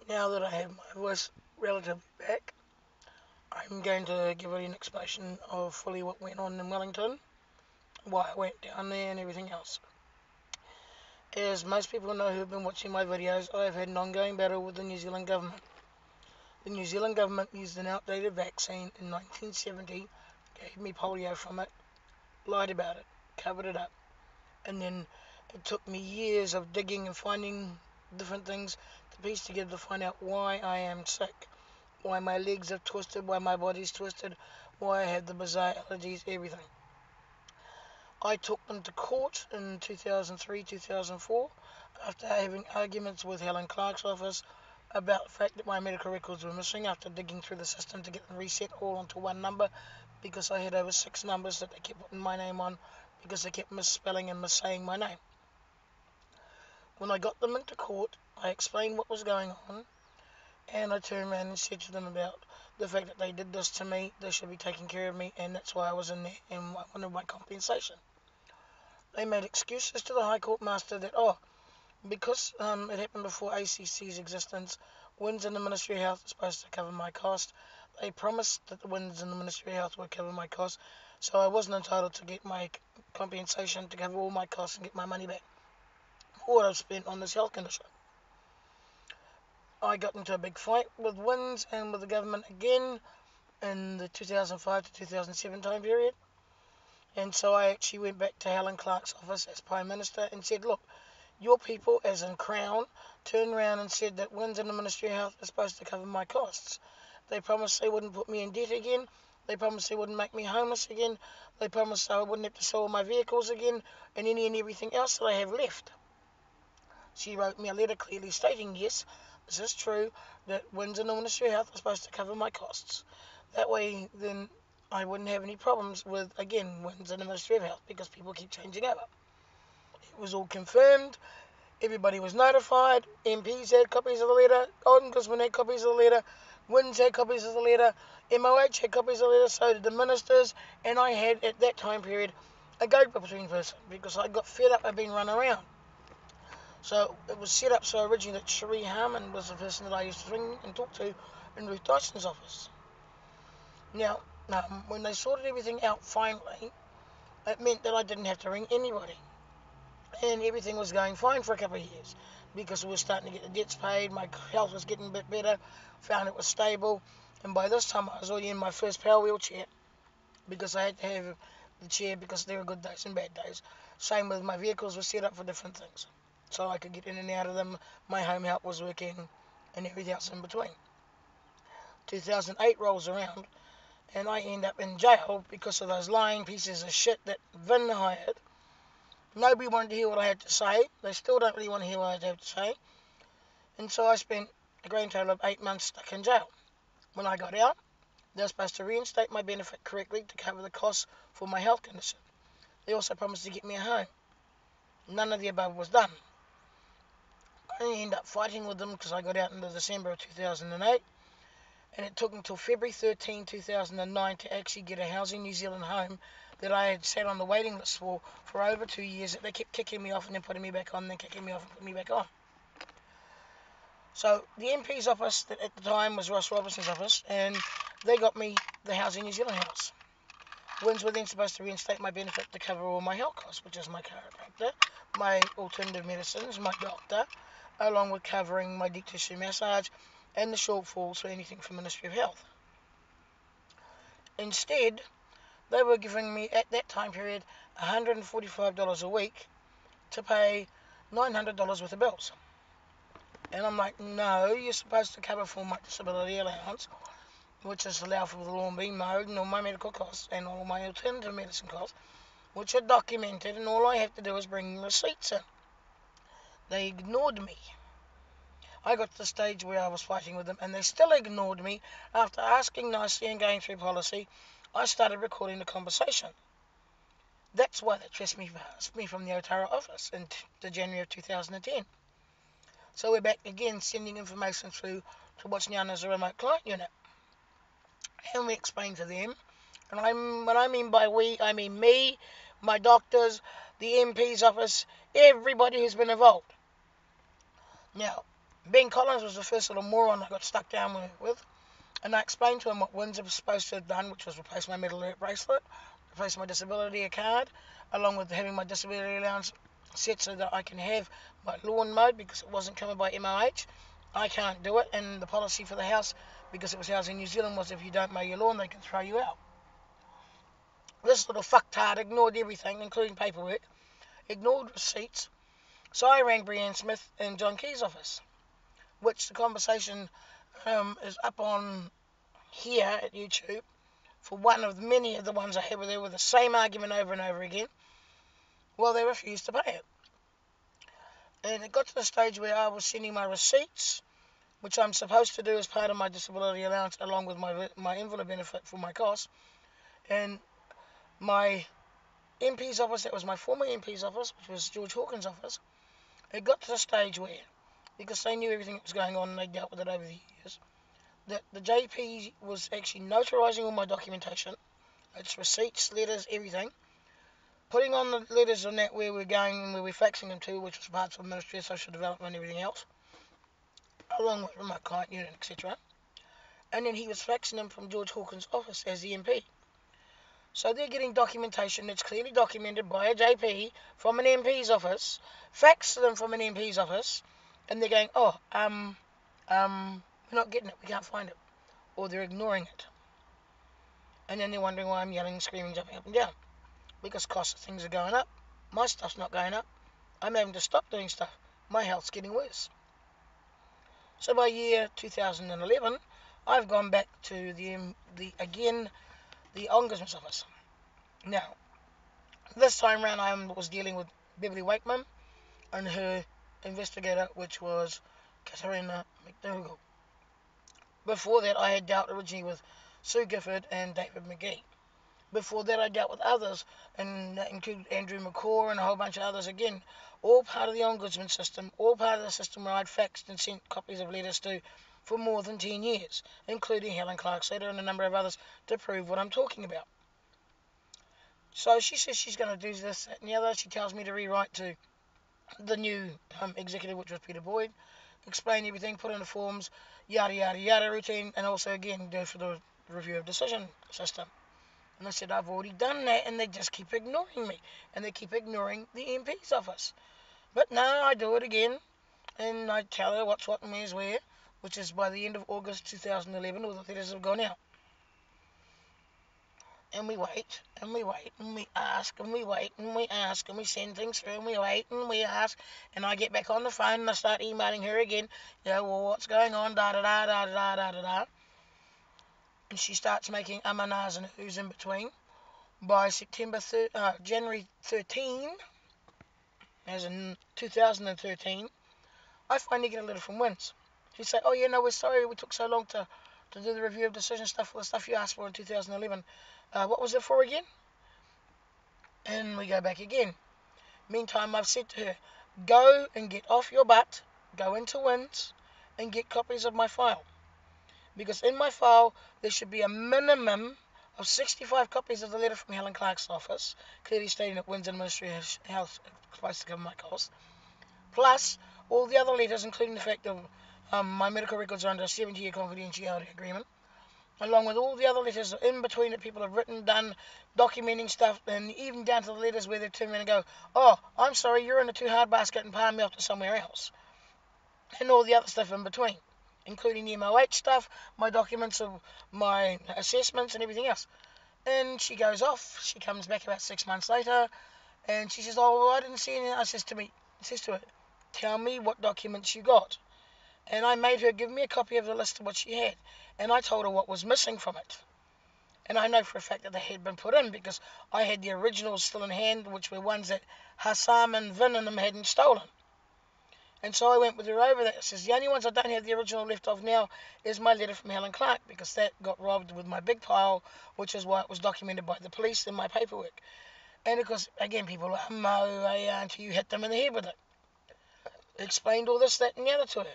Now that I have my voice relatively back, I'm going to give you an explanation of fully what went on in Wellington, why I went down there, and everything else. As most people know who've been watching my videos, I have had an ongoing battle with the New Zealand government. The New Zealand government used an outdated vaccine in 1970, gave me polio from it, lied about it, covered it up, and then it took me years of digging and finding different things to piece together to find out why I am sick, why my legs are twisted, why my body's twisted, why I have the bizarre allergies, everything. I took them to court in 2003, 2004, after having arguments with Helen Clark's office about the fact that my medical records were missing after digging through the system to get them reset all onto one number because I had over 6 numbers that they kept putting my name on because they kept misspelling and missaying my name. When I got them into court, I explained what was going on, and I turned around and said to them about the fact that they did this to me, they should be taking care of me, and that's why I was in there, and I wanted my compensation. They made excuses to the High Court Master that, because it happened before ACC's existence, Winds in the Ministry of Health is supposed to cover my cost. They promised that the Winds in the Ministry of Health would cover my cost, so I wasn't entitled to get my compensation to cover all my costs and get my money back for what I've spent on this health condition. I got into a big fight with Winds and with the government again in the 2005 to 2007 time period. And so I actually went back to Helen Clark's office as Prime Minister and said, look, your people, as in Crown, turned around and said that Winds in the Ministry of Health is supposed to cover my costs. They promised they wouldn't put me in debt again. They promised they wouldn't make me homeless again. They promised I wouldn't have to sell my vehicles again and any and everything else that I have left. She wrote me a letter clearly stating, yes, this is true, that Winds in the Ministry of Health is supposed to cover my costs. That way, then, I wouldn't have any problems with, again, Winds in the Ministry of Health because people keep changing over. It was all confirmed. Everybody was notified. MPs had copies of the letter. Golden Guzman had copies of the letter. Winds had copies of the letter. MOH had copies of the letter. So did the ministers. And I had, at that time period, a go-between person because I got fed up of being run around. So it was set up so originally that Cherie Harmon was the person that I used to ring and talk to in Ruth Dyson's office. Now, when they sorted everything out finally, it meant that I didn't have to ring anybody. And everything was going fine for a couple of years because we were starting to get the debts paid, my health was getting a bit better, found it was stable, and by this time I was already in my first power wheelchair because I had to have the chair because there were good days and bad days. Same with my vehicles were set up for different things. So I could get in and out of them, my home help was working, and everything else in between. 2008 rolls around, and I end up in jail because of those lying pieces of shit that Vin hired. Nobody wanted to hear what I had to say. They still don't really want to hear what I have to say. And so I spent a grand total of 8 months stuck in jail. When I got out, they were supposed to reinstate my benefit correctly to cover the costs for my health condition. They also promised to get me a home. None of the above was done. I ended up fighting with them because I got out in December of 2008. And it took until February 13, 2009 to actually get a Housing New Zealand home that I had sat on the waiting list for over 2 years. That they kept kicking me off and then putting me back on, then kicking me off and putting me back on. So the MP's office that at the time was Ross Robertson's office, and they got me the Housing New Zealand house. Winds were then supposed to reinstate my benefit to cover all my health costs, which is my chiropractor, my alternative medicines, my doctor, along with covering my deep tissue massage and the shortfalls for anything from Ministry of Health. Instead, they were giving me, at that time period, $145 a week to pay $900 worth of bills. And I'm like, no, you're supposed to cover for my disability allowance, which is allowed for the lawn being mowed and all my medical costs and all my alternative medicine costs, which are documented, and all I have to do is bring receipts in. They ignored me. I got to the stage where I was fighting with them, and they still ignored me. After asking nicely and going through policy, I started recording the conversation. That's why they traced me from the Otara office in the January of 2010. So we're back again sending information through to what's known as a remote client unit. And we explain to them, and when I mean by we, I mean me, my doctors, the MP's office, everybody who's been involved. Now, Ben Collins was the first little moron I got stuck down with, and I explained to him what Windsor was supposed to have done, which was replace my metal alert bracelet, replace my disability card, along with having my disability allowance set so that I can have my lawn mowed because it wasn't covered by MOH. I can't do it, and the policy for the house, because it was housing New Zealand, was if you don't mow your lawn, they can throw you out. This little fucktard ignored everything, including paperwork, ignored receipts, so I rang Brianne Smith in John Key's office, which the conversation is up on here at YouTube for one of many of the ones I had with her with the same argument over and over again. Well, they refused to pay it. And it got to the stage where I was sending my receipts, which I'm supposed to do as part of my disability allowance, along with my invalid benefit for my costs. And my MP's office, that was my former MP's office, which was George Hawkins' office, it got to the stage where, because they knew everything that was going on and they dealt with it over the years, that the JP was actually notarising all my documentation, its receipts, letters, everything, putting on the letters on that where we're going and where we're faxing them to, which was parts of the Ministry of Social Development and everything else, along with remote client unit, etc. And then he was faxing them from George Hawkins' office as the MP. So they're getting documentation that's clearly documented by a JP from an MP's office, faxed to them from an MP's office, and they're going, we're not getting it, we can't find it. Or they're ignoring it. And then they're wondering why I'm yelling, screaming, jumping up and down. Because costs of things are going up. My stuff's not going up. I'm having to stop doing stuff. My health's getting worse. So by year 2011, I've gone back to the Ombudsman's office. Now, this time round I was dealing with Beverly Wakeman and her investigator, which was Katarina McDougall. Before that, I had dealt originally with Sue Gifford and David McGee. Before that, I dealt with others, and that included Andrew McCaw and a whole bunch of others again, all part of the Ombudsman system, all part of the system where I'd faxed and sent copies of letters to for more than 10 years, including Helen Clark's letter and a number of others to prove what I'm talking about. So she says she's going to do this, that, and the other. She tells me to rewrite to the new executive, which was Peter Boyd, explain everything, put in the forms, yada, yada, yada routine, and also, again, go for the review of decision system. And I said, I've already done that, and they just keep ignoring me. And they keep ignoring the MP's office. But no, I do it again, and I tell her what's what and where's where, which is by the end of August 2011, all the letters have gone out. And we wait, and we wait, and we ask, and we wait, and we ask, and we send things through, and we wait, and we ask, and I get back on the phone, and I start emailing her again, well, what's going on, da-da-da, da-da-da, da-da-da. And she starts making and ahs and who's in between. By January 13, as in 2013, I finally get a letter from Wins. She say, oh yeah, no, we're sorry we took so long to do the review of decision stuff for the stuff you asked for in 2011. What was it for again? And we go back again. Meantime, I've said to her, go and get off your butt, go into Wins, and get copies of my file. Because in my file, there should be a minimum of 65 copies of the letter from Helen Clark's office, clearly stating that Windsor Ministry of Health is supposed to cover my costs, plus all the other letters, including the fact that my medical records are under a 70-year confidentiality agreement, along with all the other letters in between that people have written, done, documenting stuff, and even down to the letters where they turn around and go, oh, I'm sorry, you're in the too hard basket and palm me off to somewhere else, and all the other stuff in between, including the MOH stuff, my documents of my assessments and everything else. And she goes off. She comes back about 6 months later, and she says, oh, well, I didn't see anything. I says to her, tell me what documents you got. And I made her give me a copy of the list of what she had, and I told her what was missing from it. And I know for a fact that they had been put in because I had the originals still in hand, which were ones that Hassam and Vin and them hadn't stolen. And so I went with her over that. It says, the only ones I don't have the original left of now is my letter from Helen Clark, because that got robbed with my big pile, which is why it was documented by the police in my paperwork. And of course, again, people are like, until you hit them in the head with it. Explained all this, that, and the other to her.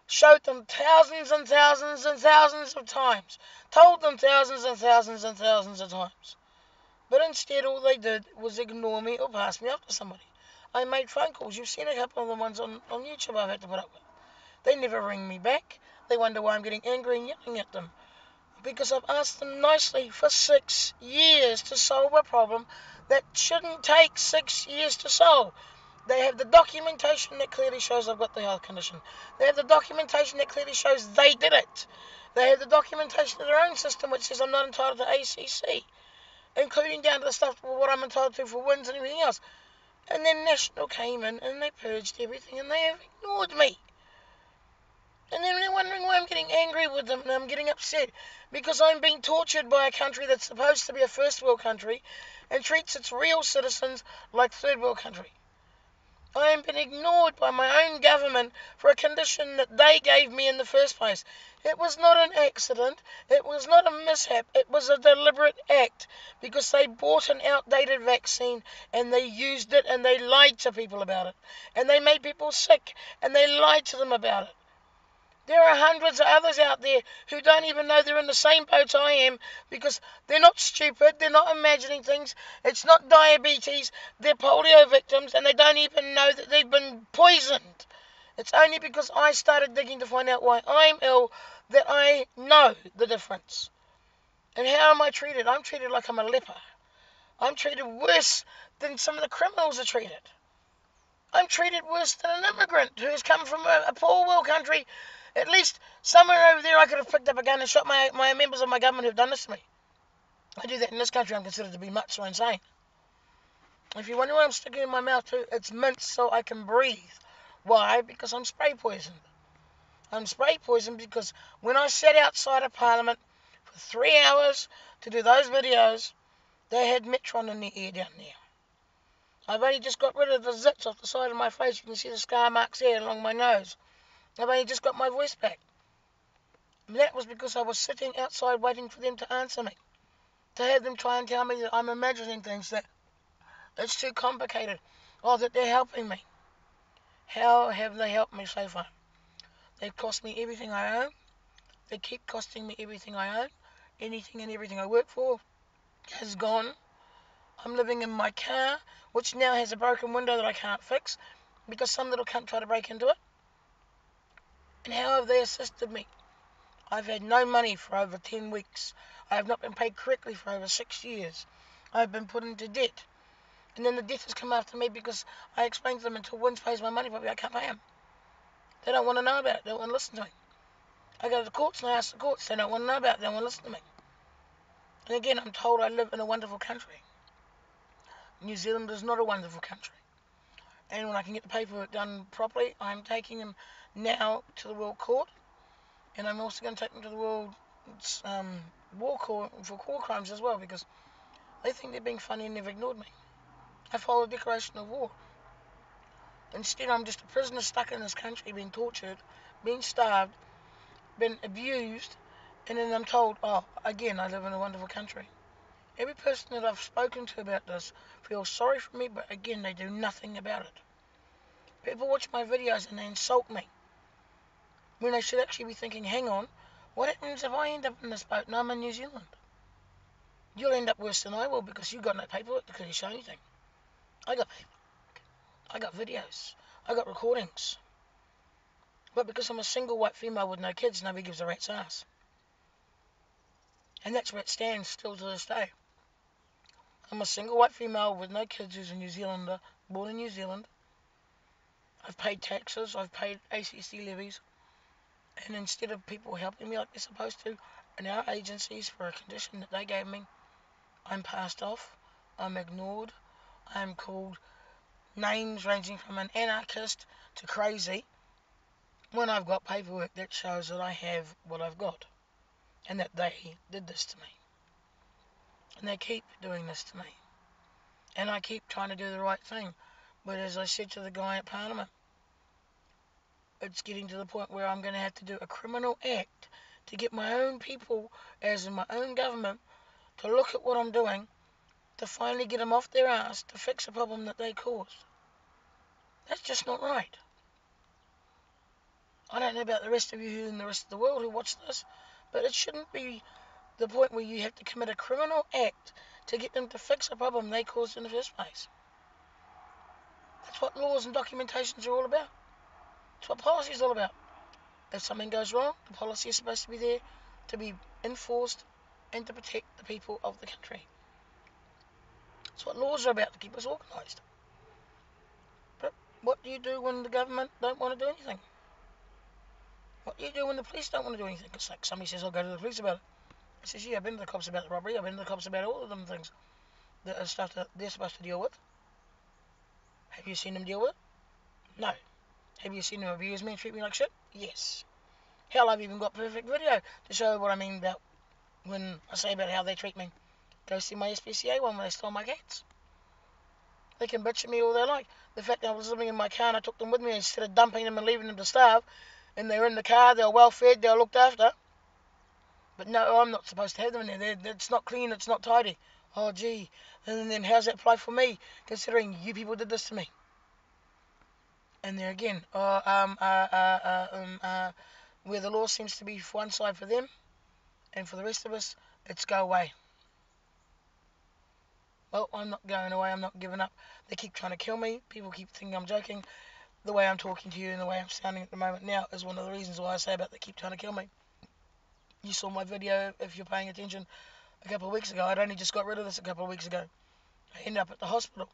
Showed them thousands and thousands and thousands of times. Told them thousands and thousands and thousands of times. But instead, all they did was ignore me or pass me off to somebody. I made phone calls. You've seen a couple of the ones on YouTube I've had to put up with. They never ring me back. They wonder why I'm getting angry and yelling at them. Because I've asked them nicely for 6 years to solve a problem that shouldn't take 6 years to solve. They have the documentation that clearly shows I've got the health condition. They have the documentation that clearly shows they did it. They have the documentation of their own system which says I'm not entitled to ACC, including down to the stuff for what I'm entitled to for wins and everything else. And then National came in and they purged everything and they have ignored me. And then they're wondering why I'm getting angry with them and I'm getting upset. Because I'm being tortured by a country that's supposed to be a first world country and treats its real citizens like third world country. I am being ignored by my own government for a condition that they gave me in the first place. It was not an accident. It was not a mishap. It was a deliberate act because they bought an outdated vaccine and they used it and they lied to people about it. And they made people sick and they lied to them about it. There are hundreds of others out there who don't even know they're in the same boat I am because they're not stupid, they're not imagining things, it's not diabetes, they're polio victims and they don't even know that they've been poisoned. It's only because I started digging to find out why I'm ill that I know the difference. And how am I treated? I'm treated like I'm a leper. I'm treated worse than some of the criminals are treated. I'm treated worse than an immigrant who has come from a poor world country. At least somewhere over there I could have picked up a gun and shot my members of my government who've done this to me. I do that in this country, I'm considered to be nuts or insane. If you wonder what I'm sticking in my mouth to, it's mints so I can breathe. Why? Because I'm spray poisoned. I'm spray poisoned because when I sat outside of Parliament for 3 hours to do those videos, they had Metron in their ear down there. I've only just got rid of the zits off the side of my face. You can see the scar marks there along my nose. I've only just got my voice back. And that was because I was sitting outside waiting for them to answer me. To have them try and tell me that I'm imagining things, that it's too complicated, or that they're helping me. How have they helped me so far? They've cost me everything I own. They keep costing me everything I own. Anything and everything I work for has gone. I'm living in my car, which now has a broken window that I can't fix because some little cunt tried to break into it. And how have they assisted me? I've had no money for over 10 weeks. I have not been paid correctly for over 6 years. I've been put into debt. And then the debt has come after me because I explained to them until Wins pays my money, probably I can't pay them. They don't want to know about it. They don't want to listen to me. I go to the courts and I ask the courts. They don't want to know about it. They don't want to listen to me. And again, I'm told I live in a wonderful country. New Zealand is not a wonderful country. And when I can get the paperwork done properly, I'm taking them now to the World Court. And I'm also going to take them to the World War Court for war crimes as well because they think they're being funny and they've ignored me. I followed the declaration of war. Instead, I'm just a prisoner stuck in this country, being tortured, being starved, being abused, and then I'm told, oh, again, I live in a wonderful country. Every person that I've spoken to about this feels sorry for me, but again, they do nothing about it. People watch my videos and they insult me, when they should actually be thinking, hang on, what happens if I end up in this boat and I'm in New Zealand? You'll end up worse than I will because you've got no paperwork to clearly show anything. I got paperwork. I got videos. I got recordings. But because I'm a single white female with no kids, nobody gives a rat's ass. And that's where it stands still to this day. I'm a single white female with no kids who's a New Zealander, born in New Zealand. I've paid taxes, I've paid ACC levies. And instead of people helping me like they're supposed to in our agencies for a condition that they gave me, I'm passed off, I'm ignored, I'm called names ranging from an anarchist to crazy when I've got paperwork that shows that I have what I've got and that they did this to me. And they keep doing this to me. And I keep trying to do the right thing. But as I said to the guy at Parliament, it's getting to the point where I'm going to have to do a criminal act to get my own people, as in my own government, to look at what I'm doing, to finally get them off their ass to fix a problem that they caused. That's just not right. I don't know about the rest of you and the rest of the world who watch this, but it shouldn't be the point where you have to commit a criminal act to get them to fix a problem they caused in the first place. That's what laws and documentations are all about. That's what policy is all about. If something goes wrong, the policy is supposed to be there to be enforced and to protect the people of the country. That's what laws are about, to keep us organised. But what do you do when the government don't want to do anything? What do you do when the police don't want to do anything? It's like somebody says, I'll go to the police about it. I says, yeah, I've been to the cops about the robbery. I've been to the cops about all of them things that are stuff that they're supposed to deal with. Have you seen them deal with it? No. Have you seen them abuse me and treat me like shit? Yes. Hell, I've even got perfect video to show what I mean about when I say about how they treat me. Go see my SPCA one when they stole my cats. They can bitch at me all they like. The fact that I was living in my car and I took them with me instead of dumping them and leaving them to starve, and they were in the car, they were well fed, they were looked after. But no, I'm not supposed to have them in there. It's not clean, it's not tidy. Oh, gee. And then how's that apply for me, considering you people did this to me? And there again, where the law seems to be for one side for them, and for the rest of us, it's go away. Well, I'm not going away, I'm not giving up. They keep trying to kill me. People keep thinking I'm joking. The way I'm talking to you and the way I'm sounding at the moment now is one of the reasons why I say about they keep trying to kill me. You saw my video, if you're paying attention, a couple of weeks ago. I'd only just got rid of this a couple of weeks ago. I ended up at the hospital.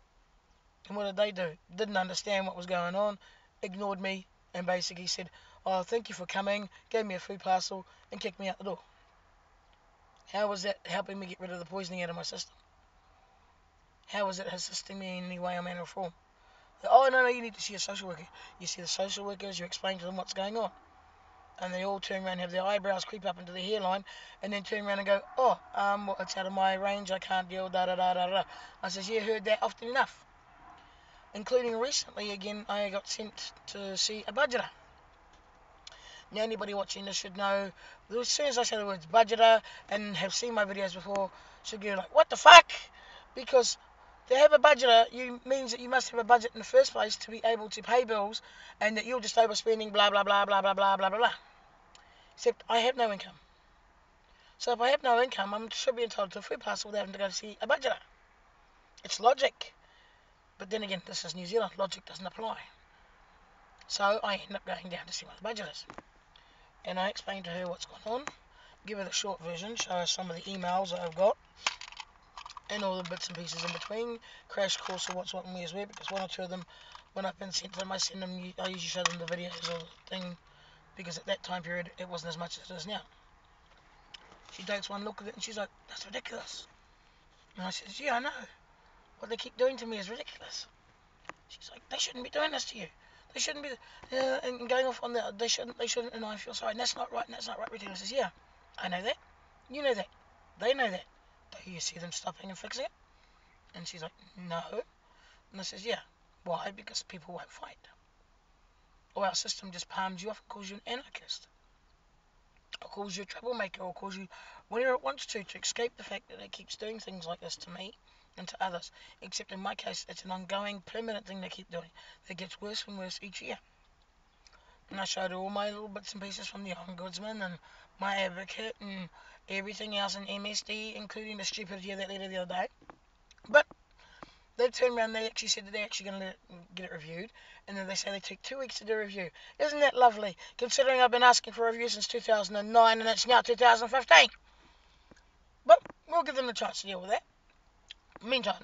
And what did they do? Didn't understand what was going on, ignored me, and basically said, oh, thank you for coming, gave me a food parcel, and kicked me out the door. How was that helping me get rid of the poisoning out of my system? How was it assisting me in any way or manner or form? Oh, no, you need to see a social worker. You see the social workers, you explain to them what's going on. And they all turn around and have their eyebrows creep up into their hairline, and then turn around and go, oh, well, it's out of my range, I can't deal, da-da-da-da-da. I says, yeah, heard that often enough. Including recently, again, I got sent to see a budgeter. Now, anybody watching this should know, as soon as I say the words budgeter and have seen my videos before, should go like, what the fuck? Because to have a budgeter means that you must have a budget in the first place to be able to pay bills, and that you're just overspending, blah, blah, blah, blah, blah, blah, blah, blah, blah. Except I have no income. So if I have no income, I should be entitled to a food parcel without having to go to see a budgeter. It's logic. But then again, this is New Zealand. Logic doesn't apply. So I end up going down to see one of the budgeters. And I explained to her what's going on, give her the short version, show her some of the emails that I've got, and all the bits and pieces in between, crash course of what's what and where's where, because one or two of them, when I've been sent to them, I usually show them the videos or the thing, because at that time period, it wasn't as much as it is now. She takes one look at it and she's like, that's ridiculous. And I says, yeah, I know. What they keep doing to me is ridiculous. She's like, they shouldn't be doing this to you. They shouldn't be, and going off on that, they shouldn't, and I feel sorry, and that's not right, Ridiculous. I says, yeah, I know that, you know that, they know that. Do you see them stopping and fixing it? And she's like, no. And I says, yeah. Why? Because people won't fight. Or our system just palms you off and calls you an anarchist. Or calls you a troublemaker, or calls you whatever it wants to escape the fact that it keeps doing things like this to me and to others. Except in my case, it's an ongoing, permanent thing they keep doing. That gets worse and worse each year. And I showed her all my little bits and pieces from the Ombudsman and my advocate and everything else in MSD, including the stupidity of that letter the other day. But they turned around, they actually said that they're actually going to get it reviewed, and then they say they take 2 weeks to do a review. Isn't that lovely, considering I've been asking for a review since 2009 and it's now 2015? But we'll give them the chance to deal with that. Meantime,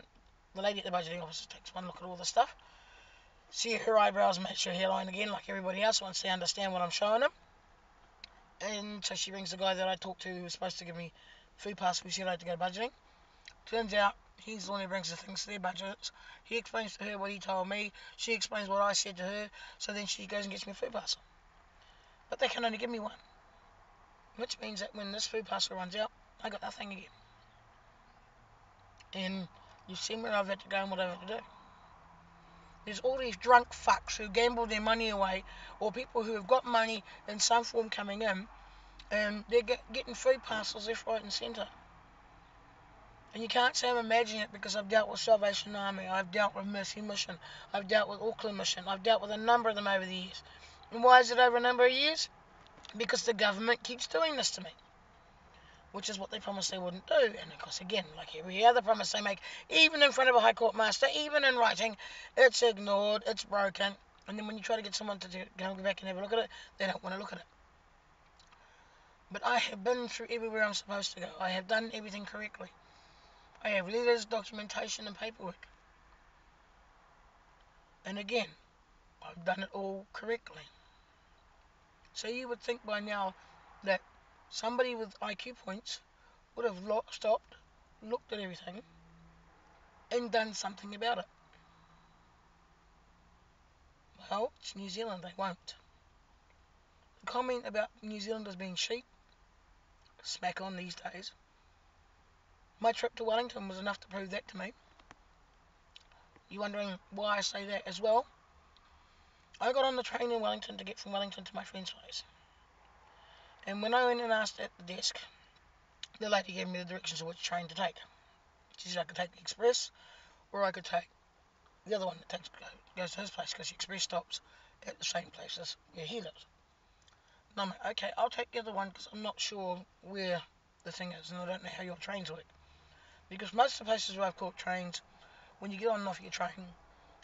the lady at the budgeting office takes one look at all the stuff, see her eyebrows match her hairline again like everybody else once they understand what I'm showing them. And so she rings the guy that I talked to who was supposed to give me food pass. We said I had to go budgeting. Turns out he's the one who brings the things to their budgets. He explains to her what he told me. She explains what I said to her. So then she goes and gets me a food parcel. But they can only give me one. Which means that when this food parcel runs out, I got nothing again. And you've seen where I've had to go and what I've had to do. There's all these drunk fucks who gamble their money away, or people who have got money in some form coming in, and they're getting food parcels left, right and centre. And you can't say I'm imagining it, because I've dealt with Salvation Army, I've dealt with Mercy Mission, I've dealt with Auckland Mission, I've dealt with a number of them over the years. And why is it over a number of years? Because the government keeps doing this to me. which is what they promised they wouldn't do. And of course, again, like every other promise they make, even in front of a High Court master, even in writing, it's ignored, it's broken. And then when you try to get someone to go back and have a look at it, they don't want to look at it. But I have been through everywhere I'm supposed to go. I have done everything correctly. I have letters, documentation, and paperwork. And again, I've done it all correctly. So you would think by now that somebody with IQ points would have stopped, looked at everything, and done something about it. Well, it's New Zealand, they won't. The comment about New Zealanders being sheep, smack on these days. My trip to Wellington was enough to prove that to me. You wondering why I say that as well? I got on the train in Wellington to get from Wellington to my friend's place. And when I went and asked at the desk, the lady gave me the directions of which train to take. She said I could take the express, or I could take the other one that goes to his place, because the express stops at the same place as where he lives. And I'm like, okay, I'll take the other one because I'm not sure where the thing is, and I don't know how your trains work. Because most of the places where I've caught trains, when you get on and off your train,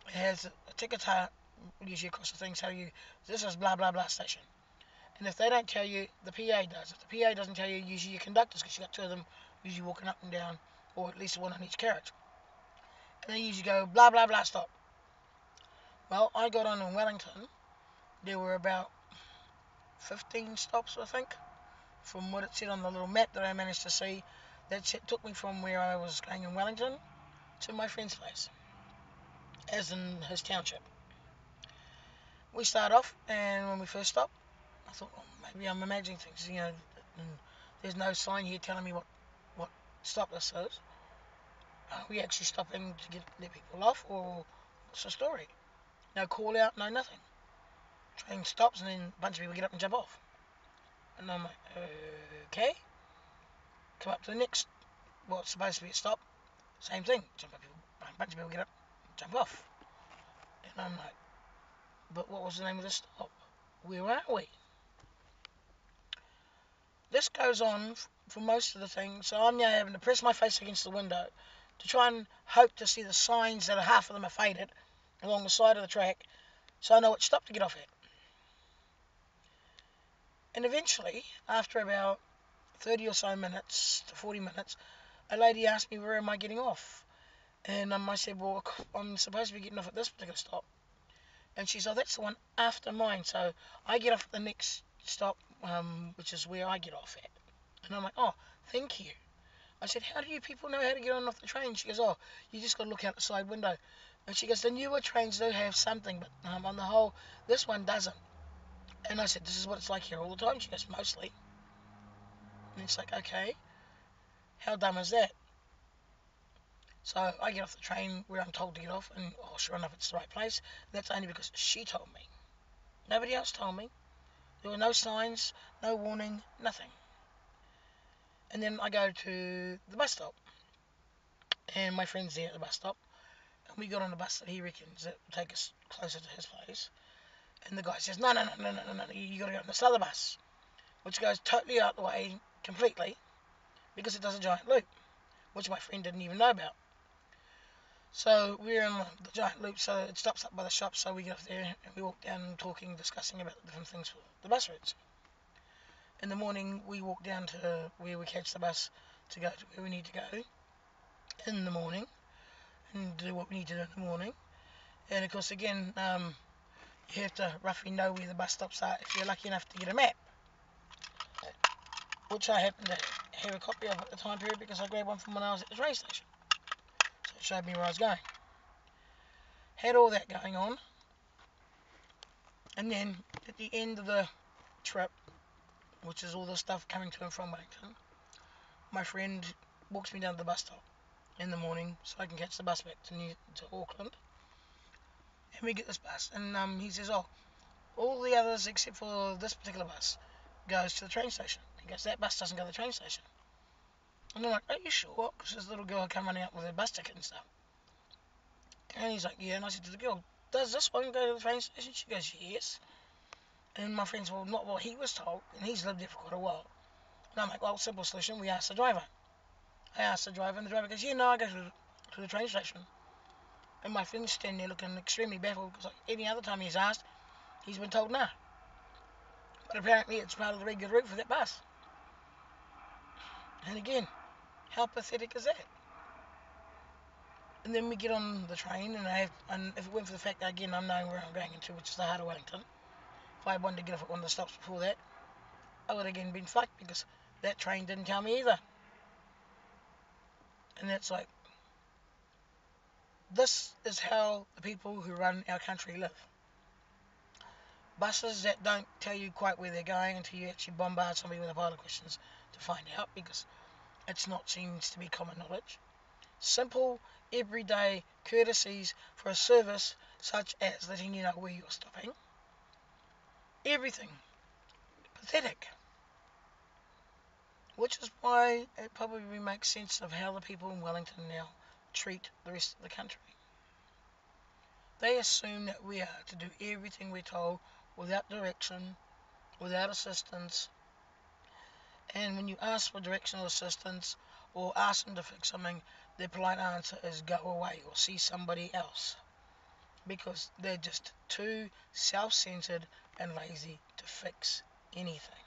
it has a ticketer usually across the thing tell you this is blah blah blah station. And if they don't tell you, the PA does. If the PA doesn't tell you, usually your conductors, because you got two of them usually walking up and down, or at least one on each carriage. And they usually go blah blah blah stop. Well, I got on in Wellington. There were about 15 stops, I think, from what it said on the little map that I managed to see. That took me from where I was going in Wellington to my friend's place, as in his township. We start off, and when we first stopped, I thought, oh, maybe I'm imagining things, and there's no sign here telling me what stop this is. Are we actually stopping to let people off, or what's the story? No call out, no nothing. Train stops, and then a bunch of people get up and jump off. And I'm like, okay. Come up to the next, what's supposed to be a stop. Same thing. A bunch of people get up and jump off. And I'm like, but what was the name of the stop? Where are we? This goes on for most of the thing, so I'm now having to press my face against the window to try and hope to see the signs that half of them are faded along the side of the track, so I know which stop to get off at. And eventually, after about 30 or so minutes to 40 minutes, a lady asked me, where am I getting off? And I said, well, I'm supposed to be getting off at this particular stop. And she said, oh, that's the one after mine. So I get off at the next stop, which is where I get off at. And I'm like, oh, thank you. I said, how do you people know how to get on and off the train? She goes, oh, you just got to look out the side window. And she goes, the newer trains do have something, but on the whole, this one doesn't. And I said, this is what it's like here all the time. She goes, mostly. And it's like, okay, how dumb is that? So I get off the train where I'm told to get off, and oh, sure enough, it's the right place. And that's only because she told me. Nobody else told me. There were no signs, no warning, nothing. And then I go to the bus stop, and my friend's there at the bus stop, and we got on a bus that he reckons that will take us closer to his place. And the guy says, no, you got to go on this other bus, which goes totally out the way, completely, because it does a giant loop, which my friend didn't even know about. So we're in the giant loop, so it stops up by the shop, so we get up there and we walk down talking, discussing about the different things for the bus routes. In the morning, we walk down to where we catch the bus to go to where we need to go in the morning and do what we need to do in the morning. And of course, again, you have to roughly know where the bus stops are if you're lucky enough to get a map, which I happen to have a copy of at the time period because I grabbed one from when I was at the train station. So it showed me where I was going. Had all that going on, and then at the end of the trip, which is all the stuff coming to and from Wellington, my friend walks me down to the bus stop in the morning so I can catch the bus back to Auckland. And we get this bus, and he says, oh, all the others except for this particular bus goes to the train station. He goes, that bus doesn't go to the train station. And I'm like, are you sure? Because this little girl came running up with her bus ticket and stuff. And he's like, yeah. And I said to the girl, does this one go to the train station? She goes, yes. And my friend said, well, not what he was told. And he's lived there for quite a while. And I'm like, well, simple solution. We asked the driver. I asked the driver, and the driver goes, yeah, no, I go to the train station. And my friend's standing there looking extremely baffled because like any other time he's asked, he's been told nah. But apparently it's part of the regular route for that bus. And again, how pathetic is that? And then we get on the train, and if it weren't for the fact that again I'm knowing where I'm going into, which is the heart of Wellington, if I wanted to get off at one of the stops before that, I would have again been fucked because that train didn't tell me either. And that's like, this is how the people who run our country live. Buses that don't tell you quite where they're going until you actually bombard somebody with a pile of questions to find out because it's not seems to be common knowledge. Simple, everyday courtesies for a service such as letting you know where you're stopping. Everything. Pathetic. Which is why it probably makes sense of how the people in Wellington now treat the rest of the country. They assume that we are to do everything we're told without direction, without assistance, and when you ask for direction or assistance or ask them to fix something, their polite answer is go away or see somebody else because they're just too self-centered and lazy to fix anything.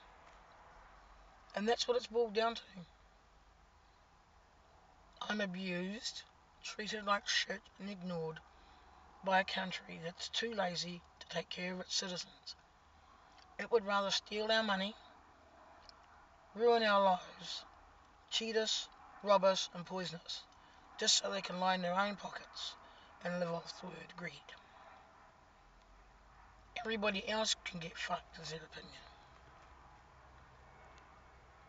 And that's what it's boiled down to. I'm abused, treated like shit and ignored by a country that's too lazy to take care of its citizens. It would rather steal our money, ruin our lives, cheat us, rob us and poison us, just so they can line their own pockets and live off the word greed. Everybody else can get fucked, is their opinion.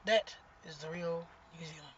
That is the real New Zealand.